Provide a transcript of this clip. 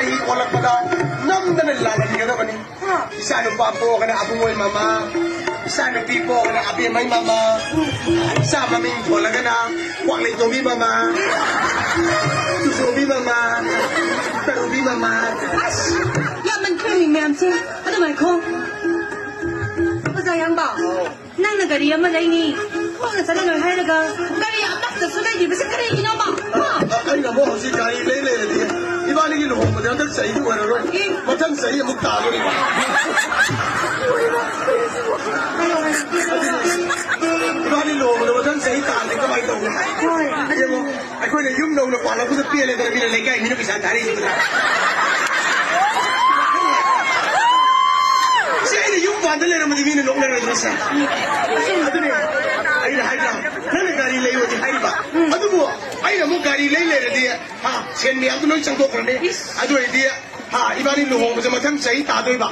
mahi olak pada nam na nalaman ka na bani. Isa no papo ka na abungoy mama. Isa no pipo ka na abi may mama. Isa maming bola ka na waklay tobi mama. Tusobi mama. Tarubi mama. Ya man kaya may mayam siya. Ano ba ko? Masayang ba? Nang nagariya malay ni. Huwag na sana nang hay naga. Gariya amak na sunay di. Basta kariya ina ba? Ay nga mo, si Kari Lele di. Iba ni ginuhong mo dyan, sa iyo, ano ron? Matang sa iyo, magtago rin. Iba ni luhong mo, matang sa iyo, taling kamay ito. Kaya mo, ako na yung nung nakuha ko sa piyale, pero binaligay, minum isang tari. Siya ini yung bandali naman di minunok na rin siya. Ato niya, ay na, nana Kari Lele mo di hay ba? Ato mo, ay na mo Kari Lele na di, ha, siya niya, ato na isang dokra niya. Ato na di, ha, iba ni luhong mo sa matang sa iyo, tadoy ba?